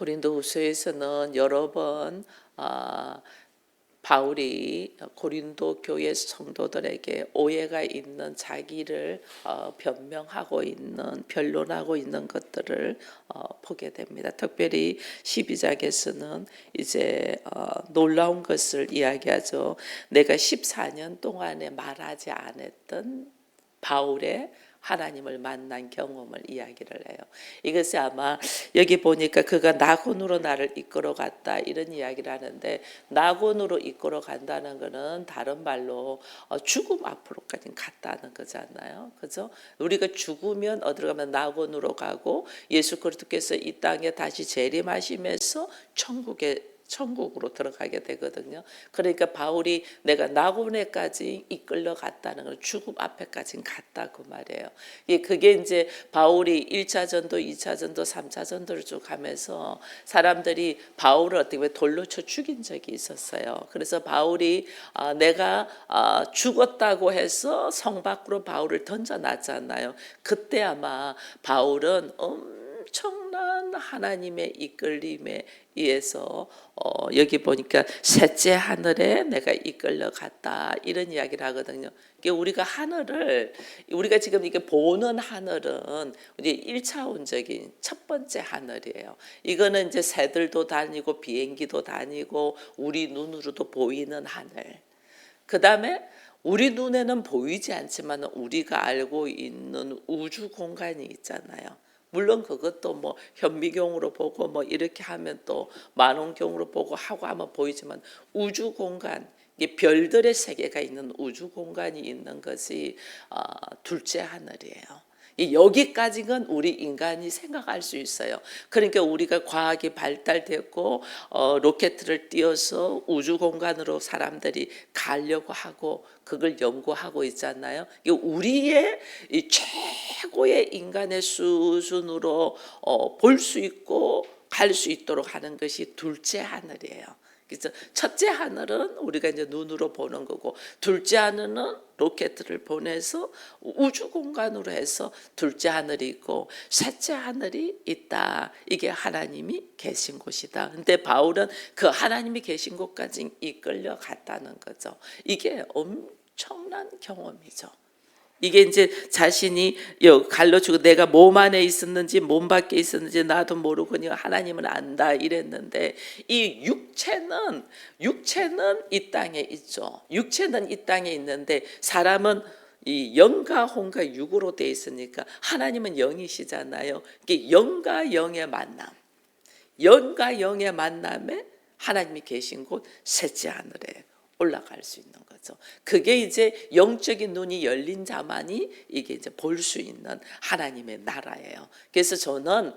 고린도후서에서는 여러 번 바울이 고린도 교회 성도들에게 오해가 있는 자기를 변명하고 있는 변론하고 있는 것들을 보게 됩니다. 특별히 12장에서는 이제 놀라운 것을 이야기하죠. 내가 14년 동안에 말하지 않았던 바울의 하나님을 만난 경험을 이야기를 해요. 이것이 아마 여기 보니까 그가 낙원으로 나를 이끌어 갔다 이런 이야기를 하는데, 낙원으로 이끌어 간다는 것은 다른 말로 죽음 앞으로까지 갔다는 거잖아요. 그죠? 우리가 죽으면 어디로 가면 낙원으로 가고, 예수 그리스도께서 이 땅에 다시 재림하시면서 천국으로 들어가게 되거든요. 그러니까 바울이 내가 낙원에까지 이끌려 갔다는 걸, 죽음 앞에까지 갔다 그 말이에요. 그게 이제 바울이 1차 전도, 2차 전도, 3차 전도를 쭉 가면서 사람들이 바울을 어떻게 보면 돌로 쳐 죽인 적이 있었어요. 그래서 바울이 내가 죽었다고 해서 성 밖으로 바울을 던져놨잖아요. 그때 아마 바울은 엄청난 하나님의 이끌림에 의해서 여기 보니까 셋째 하늘에 내가 이끌려 갔다 이런 이야기를 하거든요. 우리가 하늘을, 우리가 지금 이게 보는 하늘은 이제 1차원적인 첫 번째 하늘이에요. 이거는 이제 새들도 다니고 비행기도 다니고 우리 눈으로도 보이는 하늘. 그 다음에 우리 눈에는 보이지 않지만 우리가 알고 있는 우주 공간이 있잖아요. 물론 그것도 뭐 현미경으로 보고 뭐 이렇게 하면 또 만원경으로 보고 하고 하면 보이지만, 우주 공간, 별들의 세계가 있는 우주 공간이 있는 것이 둘째 하늘이에요. 여기까지는 우리 인간이 생각할 수 있어요. 그러니까 우리가 과학이 발달됐고 로켓을 띄워서 우주 공간으로 사람들이 가려고 하고 그걸 연구하고 있잖아요. 우리의 이 최고의 인간의 수준으로 볼 수 있고 갈 수 있도록 하는 것이 둘째 하늘이에요. 그래서 첫째 하늘은 우리가 이제 눈으로 보는 거고, 둘째 하늘은 로켓을 보내서 우주 공간으로 해서 둘째 하늘이 있고, 셋째 하늘이 있다. 이게 하나님이 계신 곳이다. 근데 바울은 그 하나님이 계신 곳까지 이끌려 갔다는 거죠. 이게 엄청난 경험이죠. 이게 이제 자신이 갈라주고 내가 몸 안에 있었는지 몸 밖에 있었는지 나도 모르거니와 하나님은 안다 이랬는데, 이 육체는 이 땅에 있죠. 육체는 이 땅에 있는데 사람은 이 영과 혼과 육으로 돼 있으니까 하나님은 영이시잖아요. 이게 영과 영의 만남, 영과 영의 만남에 하나님이 계신 곳 셋째 하늘에 올라갈 수 있는 거죠. 그게 이제 영적인 눈이 열린 자만이 이게 이제 볼 수 있는 하나님의 나라예요. 그래서 저는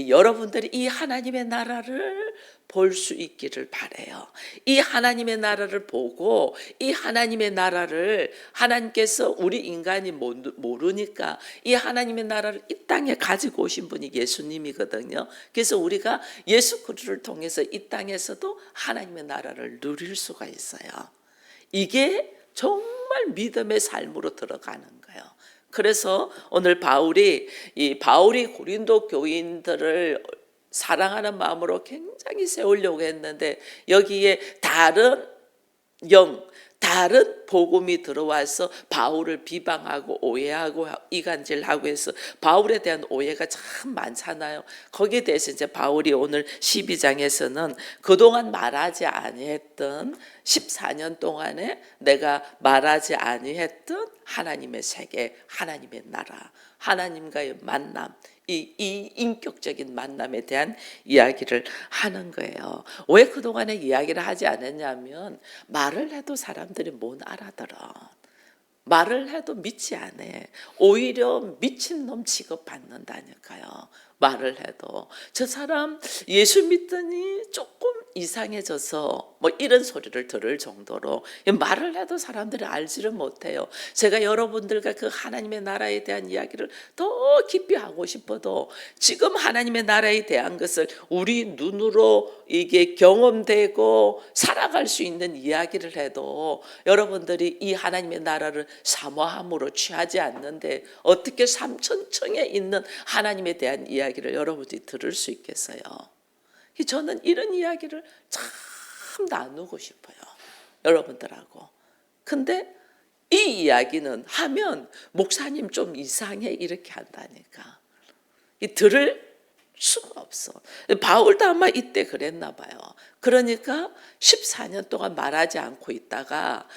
여러분들이 이 하나님의 나라를 볼 수 있기를 바라요. 이 하나님의 나라를 보고 이 하나님의 나라를, 하나님께서 우리 인간이 모르니까 이 하나님의 나라를 이 땅에 가지고 오신 분이 예수님이거든요. 그래서 우리가 예수 그리스도를 통해서 이 땅에서도 하나님의 나라를 누릴 수가 있어요. 이게 정말 믿음의 삶으로 들어가는 거예요. 그래서 오늘 바울이 고린도 교인들을 사랑하는 마음으로 굉장히 세우려고 했는데, 여기에 다른 복음이 들어와서 바울을 비방하고 오해하고 이간질하고 해서 바울에 대한 오해가 참 많잖아요. 거기에 대해서 이제 바울이 오늘 12장에서는 그동안 말하지 아니했던 14년 동안에 내가 말하지 아니했던 하나님의 세계, 하나님의 나라, 하나님과의 만남, 이 인격적인 만남에 대한 이야기를 하는 거예요. 왜 그동안에 이야기를 하지 않았냐면, 말을 해도 사람들이 못 알아들어. 말을 해도 믿지 않아. 오히려 미친놈 취급받는다니까요. 말을 해도 저 사람 예수 믿더니 조금 이상해져서 뭐 이런 소리를 들을 정도로 말을 해도 사람들이 알지를 못해요. 제가 여러분들과 그 하나님의 나라에 대한 이야기를 더 깊이 하고 싶어도 지금 하나님의 나라에 대한 것을 우리 눈으로 이게 경험되고 살아갈 수 있는 이야기를 해도 여러분들이 이 하나님의 나라를 사모함으로 취하지 않는데 어떻게 삼천청에 있는 하나님에 대한 이야기를 여러분들이 들을 수 있겠어요? 저는 이런 이야기를 참 나누고 싶어요, 여러분들하고. 근데 이 이야기는 하면 목사님 좀 이상해 이렇게 한다니까. 들을 수가 없어. 바울도 아마 이때 그랬나 봐요. 그러니까 14년 동안 말하지 않고 있다가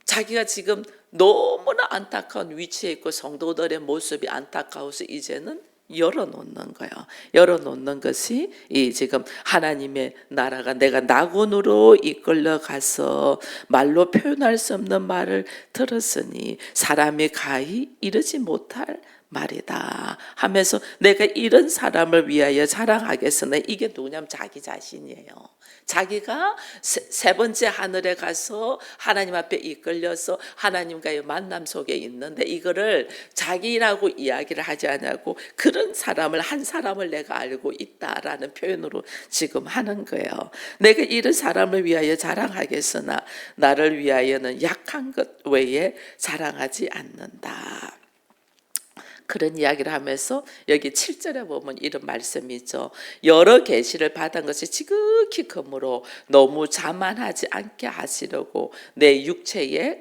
자기가 지금 너무나 안타까운 위치에 있고 성도들의 모습이 안타까워서 이제는 열어놓는 거예요. 열어놓는 것이 이 지금 하나님의 나라가 내가 낙원으로 이끌려 가서 말로 표현할 수 없는 말을 들었으니 사람이 가히 이르지 못할 말이다 하면서 내가 이런 사람을 위하여 자랑하겠으나 이게 누구냐면 자기 자신이에요. 자기가 세 번째 하늘에 가서 하나님 앞에 이끌려서 하나님과의 만남 속에 있는데 이거를 자기라고 이야기를 하지 않냐고 그런 사람을 한 사람을 내가 알고 있다라는 표현으로 지금 하는 거예요. 내가 이런 사람을 위하여 자랑하겠으나 나를 위하여는 약한 것 외에 자랑하지 않는다. 그런 이야기를 하면서 여기 7절에 보면 이런 말씀이 있죠. 여러 계시를 받은 것이 지극히 크므로 너무 자만하지 않게 하시려고 내 육체에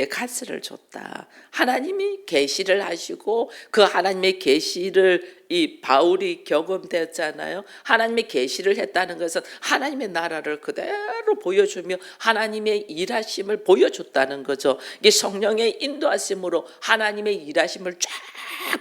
가시를 줬다. 하나님이 계시를 하시고 그 하나님의 계시를 이 바울이 경험되었잖아요. 하나님의 계시를 했다는 것은 하나님의 나라를 그대로 보여주며 하나님의 일하심을 보여줬다는 거죠. 이게 성령의 인도하심으로 하나님의 일하심을 쫙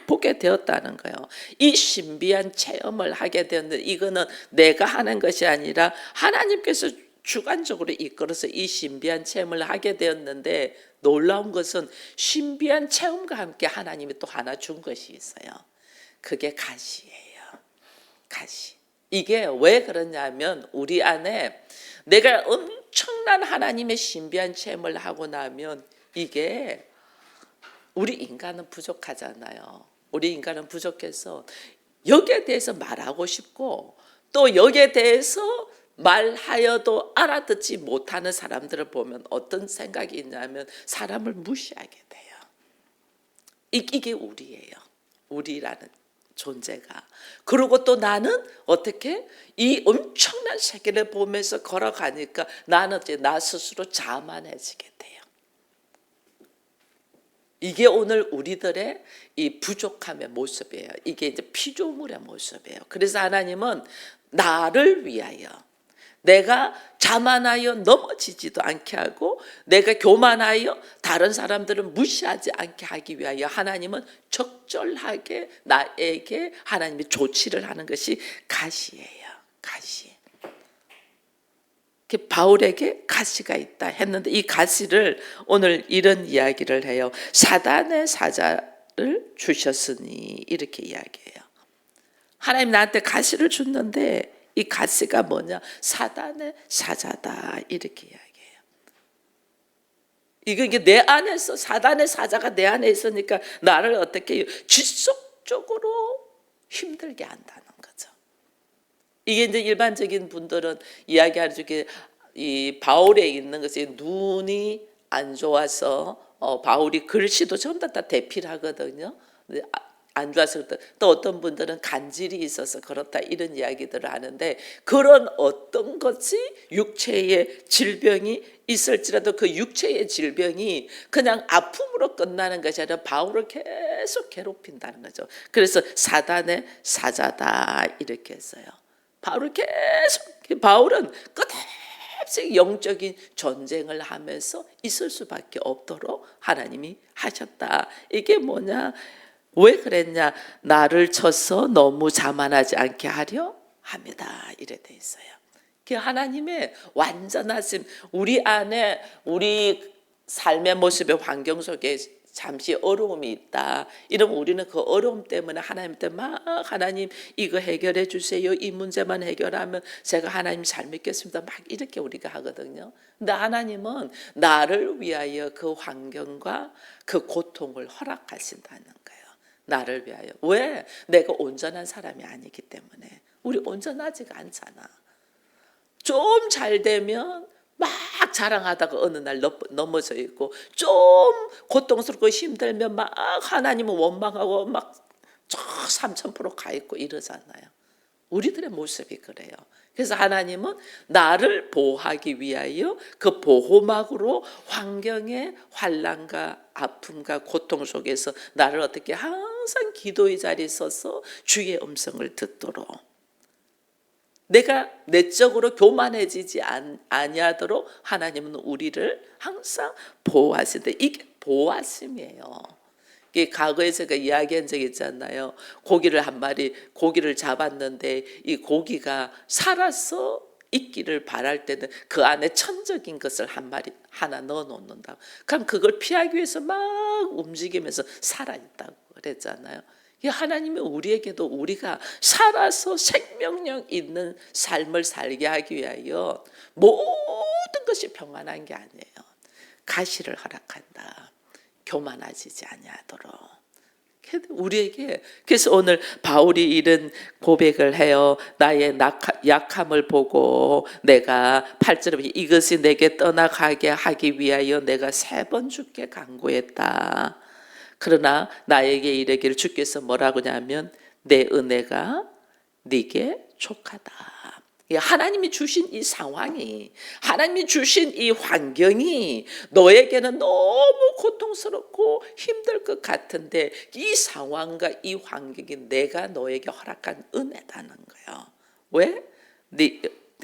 보게 되었다는 거예요. 이 신비한 체험을 하게 되었는데 이거는 내가 하는 것이 아니라 하나님께서 주관적으로 이끌어서 이 신비한 체험을 하게 되었는데 놀라운 것은 신비한 체험과 함께 하나님이 또 하나 준 것이 있어요. 그게 가시예요. 가시. 이게 왜 그러냐면 우리 안에 내가 엄청난 하나님의 신비한 체험을 하고 나면 이게 우리 인간은 부족하잖아요. 우리 인간은 부족해서 여기에 대해서 말하고 싶고 또 여기에 대해서 말하여도 알아듣지 못하는 사람들을 보면 어떤 생각이 있냐면 사람을 무시하게 돼요. 이게 우리예요. 우리라는 존재가. 그리고 또 나는 어떻게 이 엄청난 세계를 보면서 걸어가니까 나는 이제 나 스스로 자만해지게 돼요. 이게 오늘 우리들의 이 부족함의 모습이에요. 이게 이제 피조물의 모습이에요. 그래서 하나님은 나를 위하여 내가 자만하여 넘어지지도 않게 하고 내가 교만하여 다른 사람들을 무시하지 않게 하기 위하여 하나님은 적절하게 나에게 하나님이 조치를 하는 것이 가시예요. 가시. 바울에게 가시가 있다 했는데 이 가시를 오늘 이런 이야기를 해요. 사단의 사자를 주셨으니 이렇게 이야기해요. 하나님 나한테 가시를 줬는데 이 가시가 뭐냐? 사단의 사자다 이렇게 이야기해요. 이게 내 안에서 사단의 사자가 내 안에 있으니까 나를 어떻게 해요? 지속적으로 힘들게 한다는 거죠. 이게 이제 일반적인 분들은 이야기하는 중에 이 바울에 있는 것이 눈이 안 좋아서 바울이 글씨도 전부 다 대필 하거든요. 안 좋아서 또 어떤 분들은 간질이 있어서 그렇다 이런 이야기들을 하는데 그런 어떤 것이 육체의 질병이 있을지라도 그 육체의 질병이 그냥 아픔으로 끝나는 것이 아니라 바울을 계속 괴롭힌다는 거죠. 그래서 사단의 사자다 이렇게 했어요. 바울은 끝없이 영적인 전쟁을 하면서 있을 수밖에 없도록 하나님이 하셨다. 이게 뭐냐? 왜 그랬냐? 나를 쳐서 너무 자만하지 않게 하려 합니다. 이래 돼 있어요. 그 하나님의 완전하심, 우리 안에 우리 삶의 모습의 환경 속에 잠시 어려움이 있다. 이러면 우리는 그 어려움 때문에 하나님한테 막 하나님 이거 해결해 주세요. 이 문제만 해결하면 제가 하나님 잘 믿겠습니다. 막 이렇게 우리가 하거든요. 근데 하나님은 나를 위하여 그 환경과 그 고통을 허락하신다는 거예요. 나를 위하여. 왜? 내가 온전한 사람이 아니기 때문에. 우리 온전하지가 않잖아. 좀 잘 되면 막 자랑하다가 어느 날 넘어져 있고 좀 고통스럽고 힘들면 막 하나님을 원망하고 막 3000% 가 있고 이러잖아요. 우리들의 모습이 그래요. 그래서 하나님은 나를 보호하기 위하여 그 보호막으로 환경의 환난과 아픔과 고통 속에서 나를 어떻게 항상 기도의 자리에 서서 주의 음성을 듣도록, 내가 내적으로 교만해지지 아니하도록 하나님은 우리를 항상 보호하신다. 이게 보호하심이에요. 이게 과거에 제가 이야기한 적이 있잖아요. 고기를 한 마리 고기를 잡았는데 이 고기가 살아서 있기를 바랄 때는 그 안에 천적인 것을 한 마리 하나 넣어 놓는다. 그럼 그걸 피하기 위해서 막 움직이면서 살아 있다고 그랬잖아요. 하나님이 우리에게도 우리가 살아서 생명력 있는 삶을 살게 하기 위하여 모든 것이 평안한 게 아니에요. 가시를 허락한다. 교만하지 아니하도록. 우리에게 그래서 오늘 바울이 이런 고백을 해요. 나의 약함을 보고 내가 8절에 이것이 내게 떠나가게 하기 위하여 내가 3번 주께 간구했다. 그러나 나에게 이르기를 주께서 뭐라고 하냐면 내 은혜가 네게 족하다. 하나님이 주신 이 상황이, 하나님이 주신 이 환경이 너에게는 너무 고통스럽고 힘들 것 같은데 이 상황과 이 환경이 내가 너에게 허락한 은혜다는 거예요. 왜?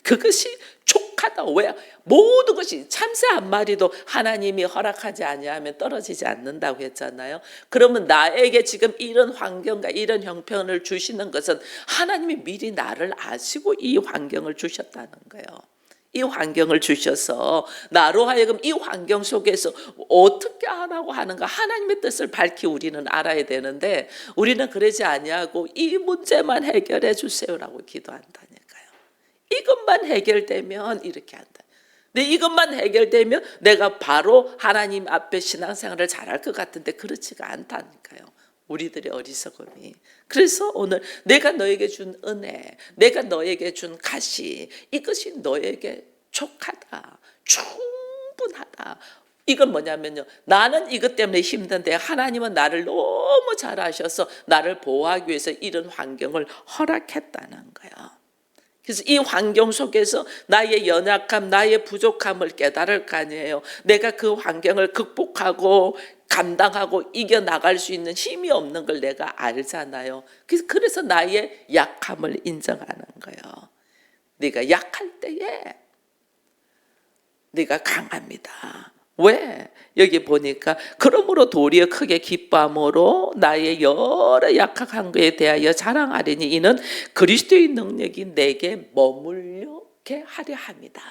그것이 족하다. 왜? 모든 것이 참새 한 마리도 하나님이 허락하지 아니하면 떨어지지 않는다고 했잖아요. 그러면 나에게 지금 이런 환경과 이런 형편을 주시는 것은 하나님이 미리 나를 아시고 이 환경을 주셨다는 거예요. 이 환경을 주셔서 나로 하여금 이 환경 속에서 어떻게 하라고 하는가 하나님의 뜻을 밝히 우리는 알아야 되는데 우리는 그러지 아니하고 이 문제만 해결해 주세요라고 기도한다니까요. 이것만 해결되면 이렇게 한다. 근데 이것만 해결되면 내가 바로 하나님 앞에 신앙생활을 잘할 것 같은데 그렇지가 않다니까요. 우리들의 어리석음이. 그래서 오늘 내가 너에게 준 은혜, 내가 너에게 준 가시, 이것이 너에게 족하다, 충분하다. 이건 뭐냐면요, 나는 이것 때문에 힘든데 하나님은 나를 너무 잘 아셔서 나를 보호하기 위해서 이런 환경을 허락했다는 거예요. 그래서 이 환경 속에서 나의 연약함, 나의 부족함을 깨달을 거 아니에요. 내가 그 환경을 극복하고 감당하고 이겨나갈 수 있는 힘이 없는 걸 내가 알잖아요. 그래서 나의 약함을 인정하는 거예요. 네가 약할 때에 네가 강합니다. 왜? 여기 보니까 그러므로 도리어 크게 기뻐함으로 나의 여러 약한 것에 대하여 자랑하리니 이는 그리스도의 능력이 내게 머물게 하려 합니다.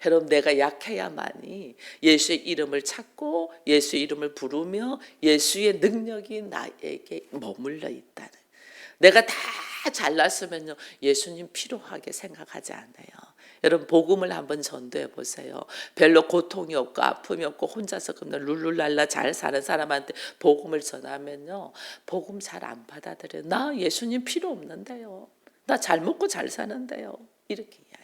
여러분, 내가 약해야만이 예수의 이름을 찾고 예수의 이름을 부르며 예수의 능력이 나에게 머물러 있다는. 내가 다 잘났으면요 예수님 필요하게 생각하지 않아요. 여러분, 복음을 한번 전도해 보세요. 별로 고통이 없고 아픔이 없고 혼자서 그냥 룰루랄라 잘 사는 사람한테 복음을 전하면요 복음 잘 안 받아들여요. 나 예수님 필요 없는데요, 나 잘 먹고 잘 사는데요, 이렇게 이야기해요.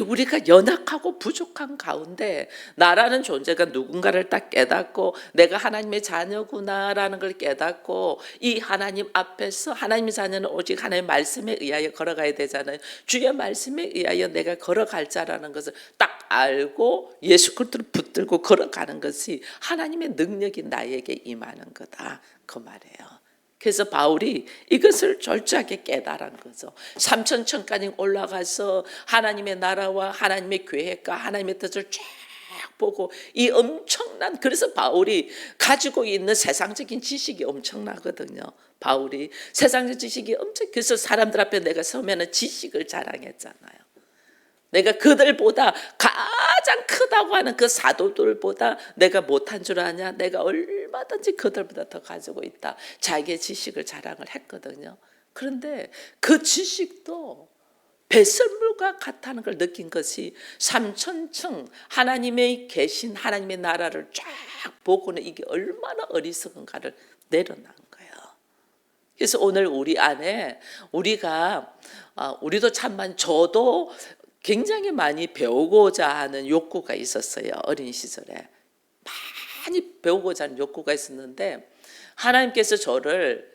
우리가 연약하고 부족한 가운데 나라는 존재가 누군가를 딱 깨닫고 내가 하나님의 자녀구나라는 걸 깨닫고 이 하나님 앞에서 하나님의 자녀는 오직 하나님의 말씀에 의하여 걸어가야 되잖아요. 주의 말씀에 의하여 내가 걸어갈 자라는 것을 딱 알고 예수 그리스도를 붙들고 걸어가는 것이 하나님의 능력이 나에게 임하는 거다, 그 말이에요. 그래서 바울이 이것을 철저하게 깨달은 거죠. 3,000층까지 올라가서 하나님의 나라와 하나님의 계획과 하나님의 뜻을 쫙 보고 이 엄청난, 그래서 바울이 가지고 있는 세상적인 지식이 엄청나거든요. 바울이 세상적 지식이 그래서 사람들 앞에 내가 서면은 지식을 자랑했잖아요. 내가 그들보다 가장 크다고 하는 그 사도들보다 내가 못한 줄 아냐? 내가 얼마든지 그들보다 더 가지고 있다. 자기의 지식을 자랑을 했거든요. 그런데 그 지식도 배설물과 같다는 걸 느낀 것이 3,000층 하나님의 계신 하나님의 나라를 쫙 보고는 이게 얼마나 어리석은가를 내려놓은 거예요. 그래서 오늘 우리 안에 우리도 참만 저도 굉장히 많이 배우고자 하는 욕구가 있었어요. 어린 시절에 많이 배우고자 하는 욕구가 있었는데 하나님께서 저를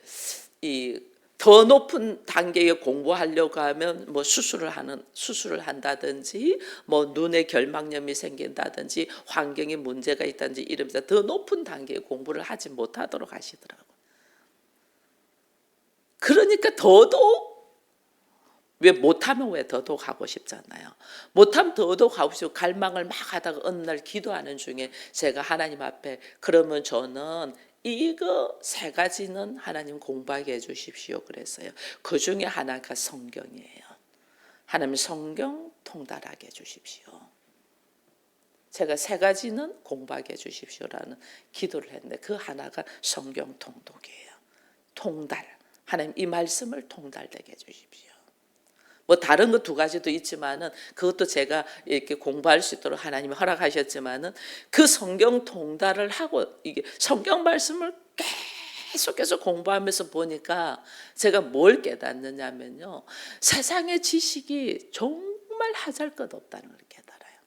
더 높은 단계에 공부하려고 하면 뭐 수술을 한다든지 뭐 눈에 결막염이 생긴다든지 환경에 문제가 있다든지 이러면서 더 높은 단계의 공부를 하지 못하도록 하시더라고요. 그러니까 더더욱 왜 못하면 왜 더더욱 하고 싶잖아요. 못하면 더더욱 하고 싶고 갈망을 막 하다가 어느 날 기도하는 중에 제가 하나님 앞에 그러면 저는 이거 세 가지는 하나님 공부하게 해주십시오 그랬어요. 그 중에 하나가 성경이에요. 하나님 성경 통달하게 해주십시오. 제가 세 가지는 공부하게 해주십시오라는 기도를 했는데 그 하나가 성경 통독이에요. 통달. 하나님 이 말씀을 통달되게 해주십시오. 뭐 다른 거 두 가지도 있지만은 그것도 제가 이렇게 공부할 수 있도록 하나님이 허락하셨지만은 그 성경 통달을 하고 이게 성경 말씀을 계속해서 공부하면서 보니까 제가 뭘 깨닫느냐면요. 세상의 지식이 정말 하잘것 없다는 걸 깨달아요.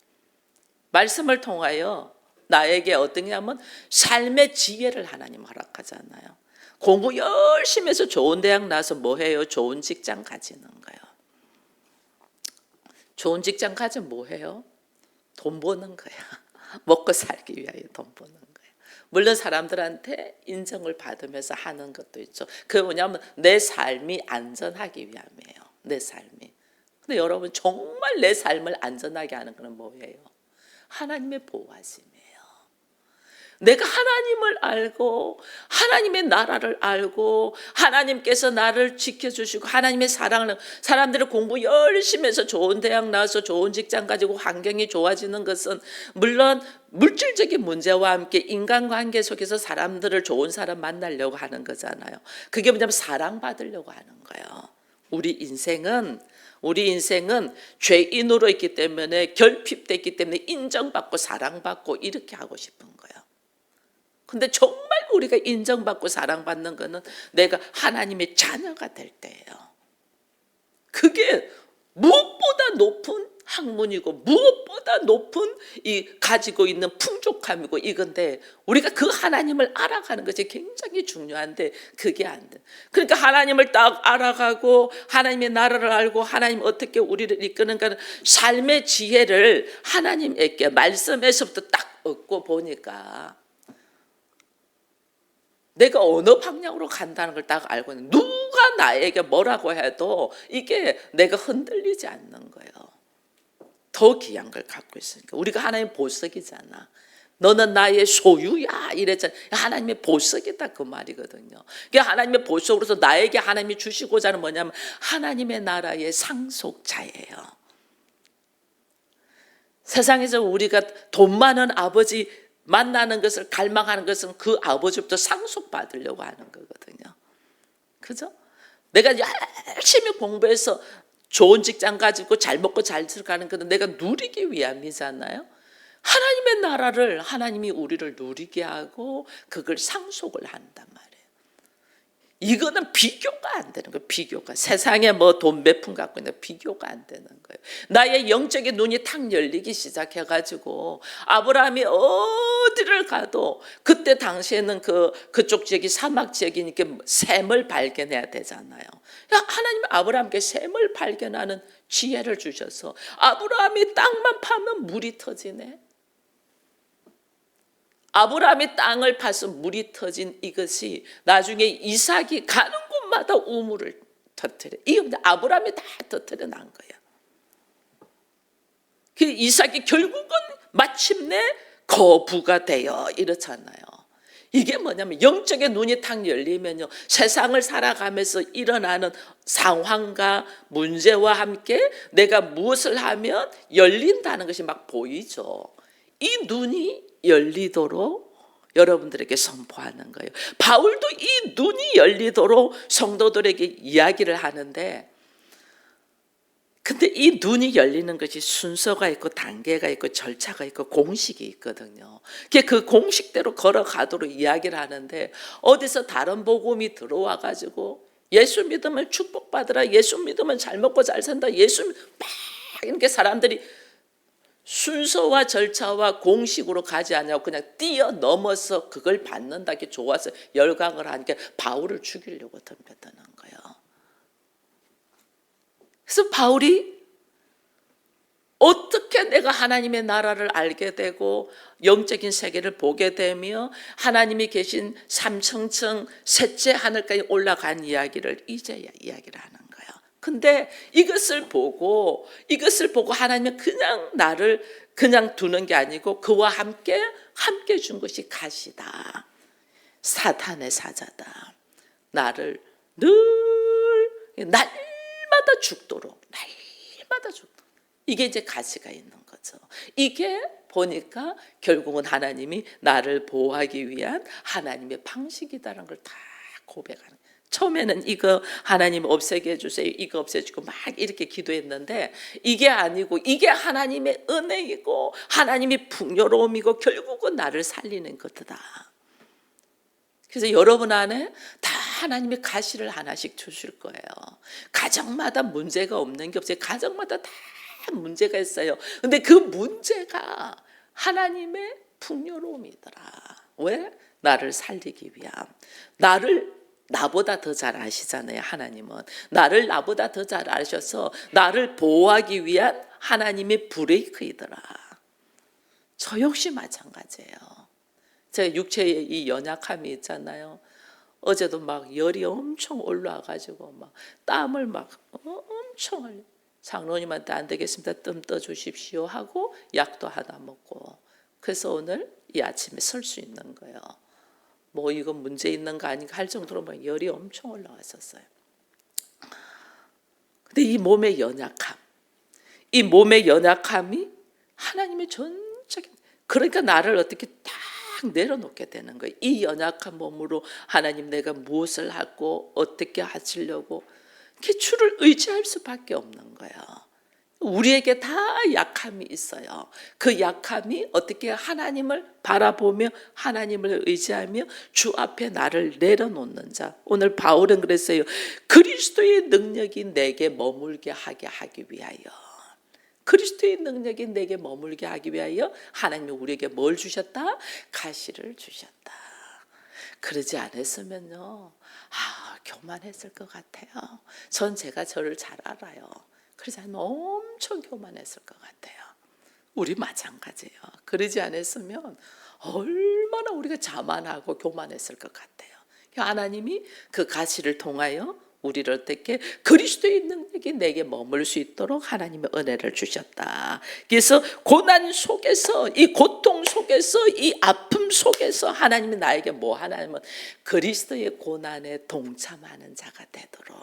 말씀을 통하여 나에게 어떤 게냐면 삶의 지혜를 하나님 허락하잖아요. 공부 열심히 해서 좋은 대학 나서 뭐 해요? 좋은 직장 가지는 거예요. 좋은 직장 가지면 뭐 해요? 돈 버는 거야. 먹고 살기 위하여 돈 버는 거야. 물론 사람들한테 인정을 받으면서 하는 것도 있죠. 그게 뭐냐면 내 삶이 안전하기 위함이에요. 내 삶이. 근데 여러분 정말 내 삶을 안전하게 하는 건 뭐예요? 하나님의 보호하심이에요. 내가 하나님을 알고 하나님의 나라를 알고 하나님께서 나를 지켜주시고 하나님의 사랑을 사람들이 공부 열심히 해서 좋은 대학 나와서 좋은 직장 가지고 환경이 좋아지는 것은 물론 물질적인 문제와 함께 인간관계 속에서 사람들을 좋은 사람 만나려고 하는 거잖아요. 그게 뭐냐면 사랑받으려고 하는 거예요. 우리 인생은 죄인으로 있기 때문에 결핍됐기 때문에 인정받고 사랑받고 이렇게 하고 싶은 거예요. 근데 정말 우리가 인정받고 사랑받는 거는 내가 하나님의 자녀가 될 때예요. 그게 무엇보다 높은 학문이고 무엇보다 높은 이 가지고 있는 풍족함이고 이건데 우리가 그 하나님을 알아가는 것이 굉장히 중요한데 그게 안 돼. 그러니까 하나님을 딱 알아가고 하나님의 나라를 알고 하나님 어떻게 우리를 이끄는가는 삶의 지혜를 하나님에게 말씀에서부터 딱 얻고 보니까 내가 어느 방향으로 간다는 걸 딱 알고 있는 누가 나에게 뭐라고 해도 이게 내가 흔들리지 않는 거예요. 더 귀한 걸 갖고 있으니까. 우리가 하나님의 보석이잖아. 너는 나의 소유야 이랬잖아. 하나님의 보석이다 그 말이거든요. 그러니까 하나님의 보석으로서 나에게 하나님이 주시고자 하는 뭐냐면 하나님의 나라의 상속자예요. 세상에서 우리가 돈 많은 아버지 만나는 것을 갈망하는 것은 그 아버지부터 상속받으려고 하는 거거든요. 그죠? 내가 열심히 공부해서 좋은 직장 가지고 잘 먹고 잘 살가는 것은 내가 누리기 위함이잖아요. 하나님의 나라를 하나님이 우리를 누리게 하고 그걸 상속을 한단 말이에요. 이거는 비교가 안 되는 거예요. 비교가. 세상에 뭐 돈 몇 푼 갖고 있는 비교가 안 되는 거예요. 나의 영적인 눈이 탁 열리기 시작해가지고 아브라함이 어디를 가도 그때 당시에는 그쪽 지역이 사막 지역이니까 샘을 발견해야 되잖아요. 하나님은 아브라함께 샘을 발견하는 지혜를 주셔서 아브라함이 땅만 파면 물이 터지네. 아브라함이 땅을 파서 물이 터진 이것이 나중에 이삭이 가는 곳마다 우물을 터뜨려. 이게 아브라함이 다 터뜨려 난 거야. 그 이삭이 결국은 마침내 거부가 되어 이렇잖아요. 이게 뭐냐면 영적인 눈이 탁 열리면요. 세상을 살아가면서 일어나는 상황과 문제와 함께 내가 무엇을 하면 열린다는 것이 막 보이죠. 이 눈이 열리도록 여러분들에게 선포하는 거예요. 바울도 이 눈이 열리도록 성도들에게 이야기를 하는데 근데 이 눈이 열리는 것이 순서가 있고 단계가 있고 절차가 있고 공식이 있거든요. 그 공식대로 걸어가도록 이야기를 하는데 어디서 다른 복음이 들어와 가지고 예수 믿으면 축복받으라, 예수 믿으면 잘 먹고 잘 산다, 예수 막 이렇게 사람들이 순서와 절차와 공식으로 가지 않냐고 그냥 뛰어넘어서 그걸 받는다게 좋아서 열광을 하니까 바울을 죽이려고 덤볐다는 거예요. 그래서 바울이 어떻게 내가 하나님의 나라를 알게 되고 영적인 세계를 보게 되며 하나님이 계신 삼층층 셋째 하늘까지 올라간 이야기를 이제야 이야기를 하는 거예요. 근데 이것을 보고 하나님은 그냥 나를 그냥 두는 게 아니고 그와 함께 준 것이 가시다. 사탄의 사자다. 나를 늘 날마다 죽도록 이게 이제 가치가 있는 거죠. 이게 보니까 결국은 하나님이 나를 보호하기 위한 하나님의 방식이다라는 걸 다 고백하는 거예요. 처음에는 이거 하나님 없애게 해주세요, 이거 없애주고 막 이렇게 기도했는데 이게 아니고 이게 하나님의 은혜이고 하나님의 풍요로움이고 결국은 나를 살리는 것이다. 그래서 여러분 안에 다 하나님의 가시를 하나씩 주실 거예요. 가정마다 문제가 없는 게 없어요. 가정마다 다 문제가 있어요. 근데 그 문제가 하나님의 풍요로움이더라. 왜? 나를 살리기 위함. 나보다 더 잘 아시잖아요. 하나님은 나를 나보다 더 잘 아셔서 나를 보호하기 위한 하나님의 브레이크이더라. 저 역시 마찬가지예요. 제 육체의 이 연약함이 있잖아요. 어제도 막 열이 엄청 올라와가지고 막 땀을 막 엄청 흘려. 장로님한테 안 되겠습니다. 뜸 떠주십시오 하고 약도 하나 먹고. 그래서 오늘 이 아침에 설 수 있는 거예요. 뭐 이건 문제 있는 거 아닌가 할 정도로 막 열이 엄청 올라왔었어요. 근데 이 몸의 연약함이 하나님의 전적인, 그러니까 나를 어떻게 딱 내려놓게 되는 거예요. 이 연약한 몸으로 하나님 내가 무엇을 하고 어떻게 하시려고 주를 의지할 수밖에 없는 거예요. 우리에게 다 약함이 있어요. 그 약함이 어떻게 하나님을 바라보며 하나님을 의지하며 주 앞에 나를 내려놓는 자. 오늘 바울은 그랬어요. 그리스도의 능력이 내게 머물게 하기 위하여. 그리스도의 능력이 내게 머물게 하기 위하여 하나님이 우리에게 뭘 주셨다? 가시를 주셨다. 그러지 않았으면요, 교만했을 것 같아요. 전 제가 저를 잘 알아요. 그러지 않으면 엄청 교만했을 것 같아요. 우리 마찬가지예요. 그러지 않았으면 얼마나 우리가 자만하고 교만했을 것 같아요. 하나님이 그 가시를 통하여 우리를 어떻게 그리스도의 능력이 내게 머물 수 있도록 하나님의 은혜를 주셨다. 그래서 고난 속에서, 이 고통 속에서, 이 아픔 속에서 하나님이 나에게 뭐 하냐면 그리스도의 고난에 동참하는 자가 되도록.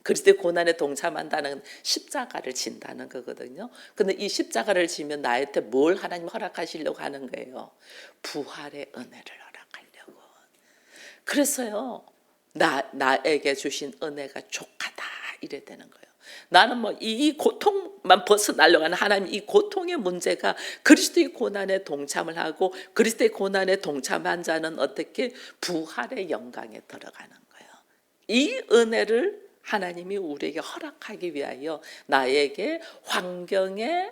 그리스도의 고난에 동참한다는 십자가를 진다는 거거든요. 근데 이 십자가를 지면 나한테 뭘 하나님 허락하시려고 하는 거예요? 부활의 은혜를 허락하려고. 그래서요, 나에게 주신 은혜가 족하다 이래 되는 거예요. 나는 뭐 이 고통만 벗어나려고 하는 하나님, 이 고통의 문제가 그리스도의 고난에 동참을 하고 그리스도의 고난에 동참한 자는 어떻게 부활의 영광에 들어가는 거예요. 이 은혜를 하나님이 우리에게 허락하기 위하여 나에게 환경의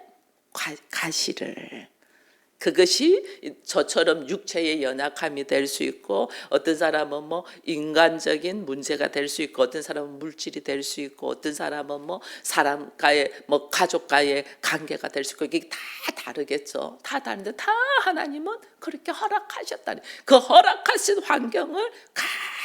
가시를, 그것이 저처럼 육체의 연약함이 될 수 있고 어떤 사람은 뭐 인간적인 문제가 될 수 있고 어떤 사람은 물질이 될 수 있고 어떤 사람은 뭐 사람과의 뭐 가족과의 관계가 될 수 있고 이게 다 다르겠죠. 다 다른데 다 하나님은 그렇게 허락하셨다니. 그 허락하신 환경을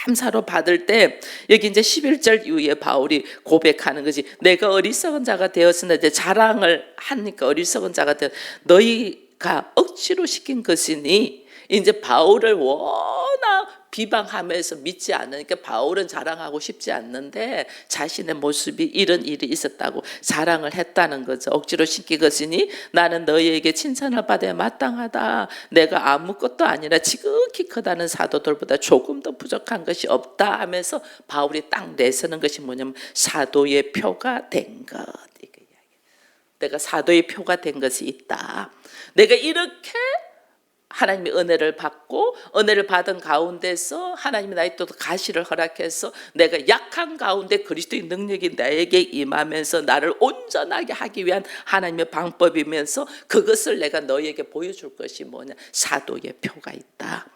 감사로 받을 때 여기 이제 11절 이후에 바울이 고백하는 거지. 내가 어리석은 자가 되었으나 이제 자랑을 하니까 어리석은 자가 되었 너희가 억지로 시킨 것이니 이제 바울을 워낙 비방하면서 믿지 않으니까 바울은 자랑하고 싶지 않는데 자신의 모습이 이런 일이 있었다고 자랑을 했다는 거죠. 억지로 시킨 것이니 나는 너희에게 칭찬을 받아야 마땅하다. 내가 아무것도 아니라 지극히 크다는 사도들보다 조금 더 부족한 것이 없다 하면서 바울이 딱 내세는 것이 뭐냐면 사도의 표가 된 것. 내가 사도의 표가 된 것이 있다. 내가 이렇게 하나님의 은혜를 받고 은혜를 받은 가운데서 하나님이 나의 또 가시를 허락해서 내가 약한 가운데 그리스도의 능력이 나에게 임하면서 나를 온전하게 하기 위한 하나님의 방법이면서 그것을 내가 너희에게 보여줄 것이 뭐냐? 사도의 표가 있다.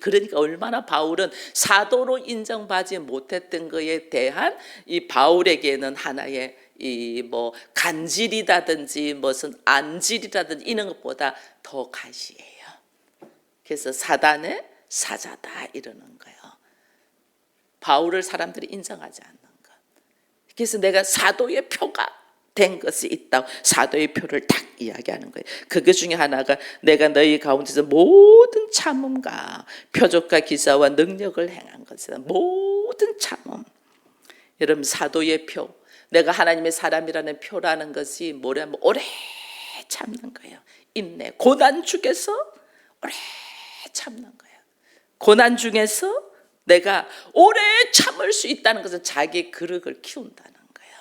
그러니까 얼마나 바울은 사도로 인정받지 못했던 것에 대한 이 바울에게는 하나의 이 뭐 간질이라든지 무슨 안질이라든지 이런 것보다 더 가시해요. 그래서 사단의 사자다 이러는 거예요. 바울을 사람들이 인정하지 않는 것. 그래서 내가 사도의 표가 된 것이 있다고 사도의 표를 딱 이야기하는 거예요. 그것 중에 하나가 내가 너희 가운데서 모든 참음과 표적과 기사와 능력을 행한 것이다. 모든 참음. 여러분 사도의 표, 내가 하나님의 사람이라는 표라는 것이 뭐냐면 오래 참는 거예요. 인내, 고난 중에서 오래 참는 거예요. 고난 중에서 내가 오래 참을 수 있다는 것은 자기 그릇을 키운다는 거예요.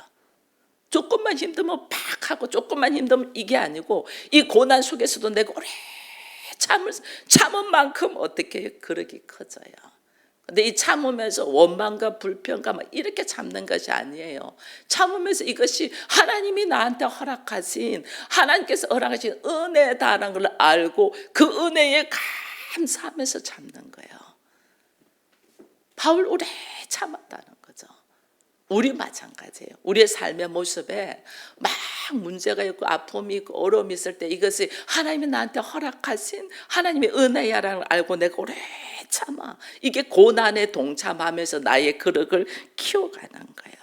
조금만 힘들면 팍 하고 조금만 힘들면 이게 아니고 이 고난 속에서도 내가 오래 참은 만큼 어떻게 그릇이 커져요. 근데 이 참으면서 원망과 불평과 막 이렇게 참는 것이 아니에요. 참으면서 이것이 하나님이 나한테 허락하신, 하나님께서 허락하신 은혜다라는 걸 알고 그 은혜에 감사하면서 참는 거예요. 바울 오래 참았다는 거죠. 우리 마찬가지예요. 우리의 삶의 모습에 막 문제가 있고 아픔이 있고 어려움이 있을 때 이것이 하나님이 나한테 허락하신 하나님의 은혜야라는 걸 알고 내가 오래 참아. 이게 고난에 동참하면서 나의 그릇을 키워가는 거예요.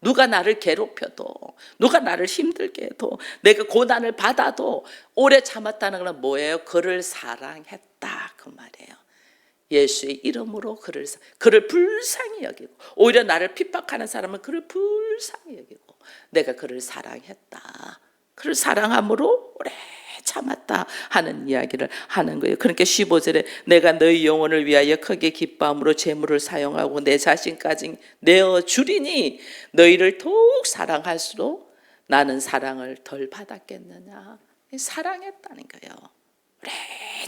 누가 나를 괴롭혀도 누가 나를 힘들게 해도 내가 고난을 받아도 오래 참았다는 건 뭐예요? 그를 사랑했다 그 말이에요. 예수의 이름으로 그를 불쌍히 여기고 오히려 나를 핍박하는 사람은 그를 불쌍히 여기고 내가 그를 사랑했다. 그를 사랑함으로 오래 참았다 하는 이야기를 하는 거예요. 그러니까 15절에 내가 너희 영혼을 위하여 크게 기뻐함으로 재물을 사용하고 내 자신까지 내어주리니 너희를 더욱 사랑할수록 나는 사랑을 덜 받았겠느냐. 사랑했다는 거예요. 오래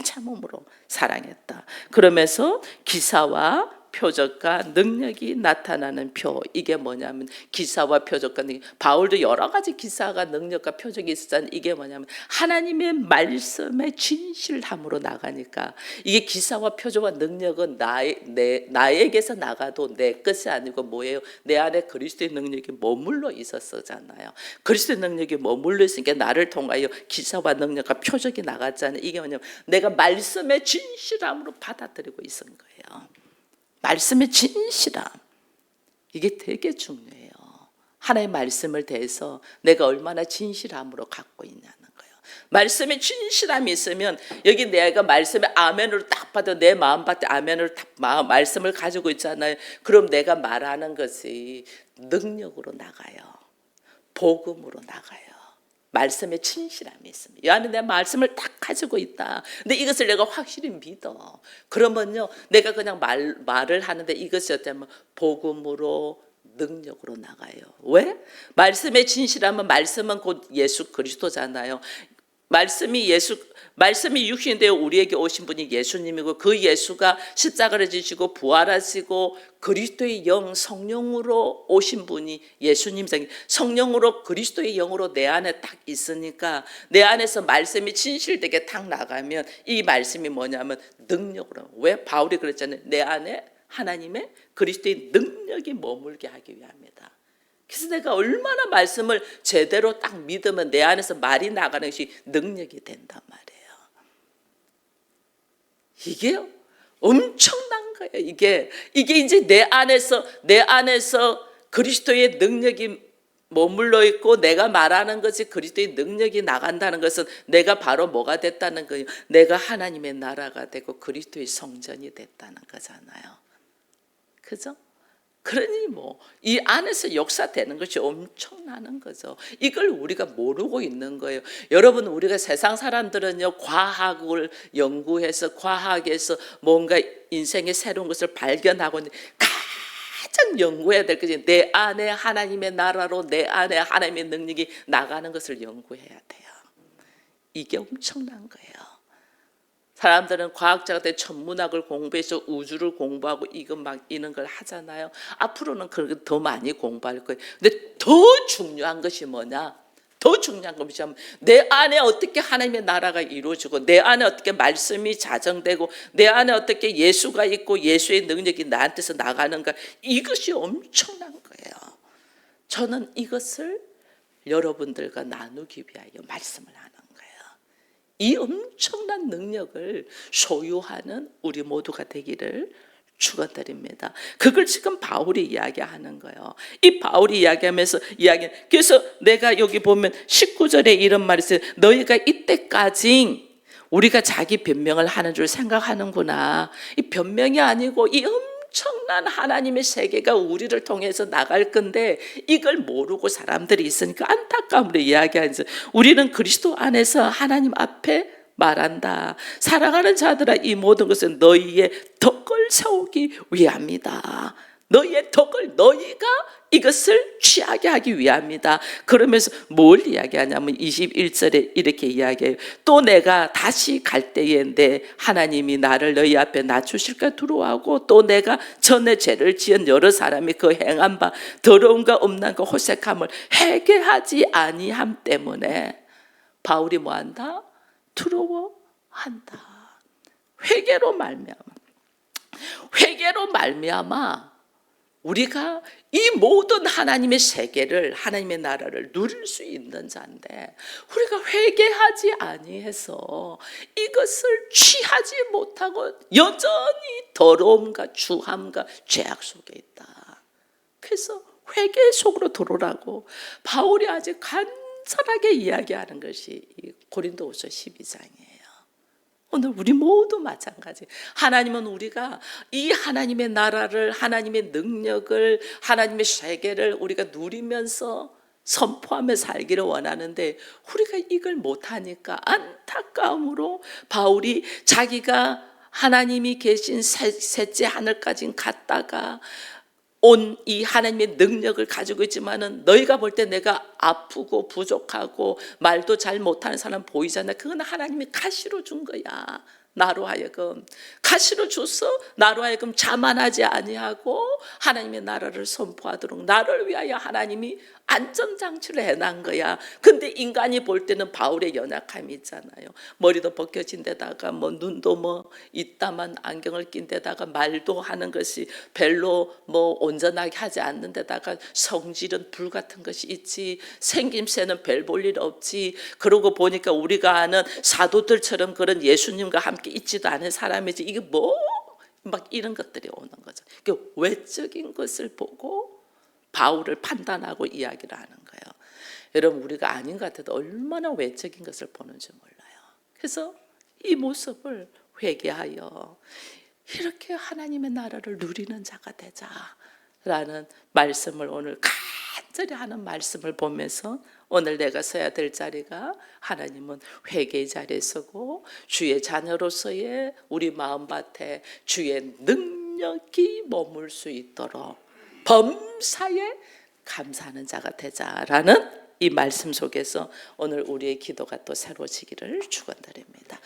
참음으로 사랑했다. 그러면서 기사와 표적과 능력이 나타나는 표. 이게 뭐냐면 기사와 표적과 능력. 바울도 여러 가지 기사가 능력과 표적이 있었잖아요. 이게 뭐냐면 하나님의 말씀의 진실함으로 나가니까 이게 기사와 표적과 능력은 나에게서 나가도 내 것이 아니고 뭐예요? 내 안에 그리스도의 능력이 머물러 있었잖아요. 그리스도의 능력이 머물러 있으니까 나를 통하여 기사와 능력과 표적이 나갔잖아요. 이게 뭐냐면 내가 말씀의 진실함으로 받아들이고 있은 거예요. 말씀의 진실함, 이게 되게 중요해요. 하나님의 말씀을 대해서 내가 얼마나 진실함으로 갖고 있냐는 거예요. 말씀의 진실함이 있으면 여기 내가 말씀의 아멘으로 딱 봐도 내 마음 밖에 아멘으로 딱 말씀을 가지고 있잖아요. 그럼 내가 말하는 것이 능력으로 나가요. 복음으로 나가요. 말씀에 진실함이 있습니다. 이 안에 내 말씀을 딱 가지고 있다. 근데 이것을 내가 확실히 믿어. 그러면요, 내가 그냥 말을 하는데 이것이 어쩌면 복음으로 능력으로 나가요. 왜? 말씀의 진실함은 말씀은 곧 예수 그리스도잖아요. 말씀이 육신이 되어 우리에게 오신 분이 예수님이고 그 예수가 십자가를 지시고 부활하시고 그리스도의 영 성령으로 오신 분이 예수님이세요. 성령으로 그리스도의 영으로 내 안에 딱 있으니까 내 안에서 말씀이 진실되게 탁 나가면 이 말씀이 뭐냐면 능력으로. 왜? 바울이 그랬잖아요. 내 안에 하나님의 그리스도의 능력이 머물게 하기 위함이다. 그래서 내가 얼마나 말씀을 제대로 딱 믿으면 내 안에서 말이 나가는 것이 능력이 된단 말이에요. 이게 엄청난 거예요. 이게 이제 내 안에서 그리스도의 능력이 머물러 있고 내가 말하는 것이 그리스도의 능력이 나간다는 것은 내가 바로 뭐가 됐다는 거예요. 내가 하나님의 나라가 되고 그리스도의 성전이 됐다는 거잖아요. 그죠? 그러니 이 안에서 역사되는 것이 엄청나는 거죠. 이걸 우리가 모르고 있는 거예요. 여러분, 우리가 세상 사람들은요, 과학을 연구해서 과학에서 뭔가 인생의 새로운 것을 발견하고 가장 연구해야 될 것이 내 안에 하나님의 나라로 내 안에 하나님의 능력이 나가는 것을 연구해야 돼요. 이게 엄청난 거예요. 사람들은 과학자가 돼 천문학을 공부해서 우주를 공부하고 이런 걸 하잖아요. 앞으로는 그렇게 더 많이 공부할 거예요. 근데 더 중요한 것이 뭐냐? 더 중요한 것이 뭐냐면 내 안에 어떻게 하나님의 나라가 이루어지고 내 안에 어떻게 말씀이 자정되고 내 안에 어떻게 예수가 있고 예수의 능력이 나한테서 나가는가. 이것이 엄청난 거예요. 저는 이것을 여러분들과 나누기 위하여 말씀을 하는 거예요. 이 엄청난 능력을 소유하는 우리 모두가 되기를 축원드립니다. 그걸 지금 바울이 이야기하는 거예요. 이 바울이 이야기하면서 그래서 내가 여기 보면 19절에 이런 말이 있어요. 너희가 이때까지 우리가 자기 변명을 하는 줄 생각하는구나. 이 변명이 아니고 이 엄청난 하나님의 세계가 우리를 통해서 나갈 건데 이걸 모르고 사람들이 있으니까 안타까움으로 이야기하면서 우리는 그리스도 안에서 하나님 앞에 말한다. 사랑하는 자들아, 이 모든 것은 너희의 덕을 세우기 위함이다. 너희의 덕을 너희가 이것을 취하게 하기 위함이다. 그러면서 뭘 이야기하냐면 21절에 이렇게 이야기해요. 또 내가 다시 갈 때에 내 하나님이 나를 너희 앞에 낮추실까 두려워하고 또 내가 전에 죄를 지은 여러 사람이 그 행한 바 더러움과 음란과 호색함을 회개하지 아니함 때문에 바울이 뭐한다? 두려워한다. 회개로 말미암아 우리가 이 모든 하나님의 세계를 하나님의 나라를 누릴 수 있는 자인데 우리가 회개하지 아니해서 이것을 취하지 못하고 여전히 더러움과 주함과 죄악 속에 있다. 그래서 회개 속으로 들어오라고 바울이 아주 간절하게 이야기하는 것이 고린도후서 12장이에요. 오늘 우리 모두 마찬가지. 하나님은 우리가 이 하나님의 나라를, 하나님의 능력을, 하나님의 세계를 우리가 누리면서 선포하며 살기를 원하는데 우리가 이걸 못하니까 안타까움으로 바울이 자기가 하나님이 계신 셋째 하늘까지 갔다가 온 이 하나님의 능력을 가지고 있지만은 너희가 볼 때 내가 아프고 부족하고 말도 잘 못하는 사람 보이잖아. 그건 하나님이 가시로 준 거야. 나로 하여금 가시로 줘서 나로 하여금 자만하지 아니하고 하나님의 나라를 선포하도록 나를 위하여 하나님이 안전장치를 해놓은 거야. 근데 인간이 볼 때는 바울의 연약함이 있잖아요. 머리도 벗겨진 데다가 뭐 눈도 뭐 있다만 안경을 낀 데다가 말도 하는 것이 별로 뭐 온전하게 하지 않는 데다가 성질은 불 같은 것이 있지, 생김새는 별 볼 일 없지. 그러고 보니까 우리가 아는 사도들처럼 그런 예수님과 함께 있지도 않은 사람이지. 이게 뭐 막 이런 것들이 오는 거죠. 그 외적인 것을 보고 바울을 판단하고 이야기를 하는 거예요. 여러분, 우리가 아닌 것 같아도 얼마나 외적인 것을 보는지 몰라요. 그래서 이 모습을 회개하여 이렇게 하나님의 나라를 누리는 자가 되자라는 말씀을 오늘 간절히 하는 말씀을 보면서 오늘 내가 서야 될 자리가 하나님은 회개의 자리에 서고 주의 자녀로서의 우리 마음밭에 주의 능력이 머물 수 있도록 범사에 감사하는 자가 되자라는 이 말씀 속에서 오늘 우리의 기도가 또 새로워지기를 축원드립니다.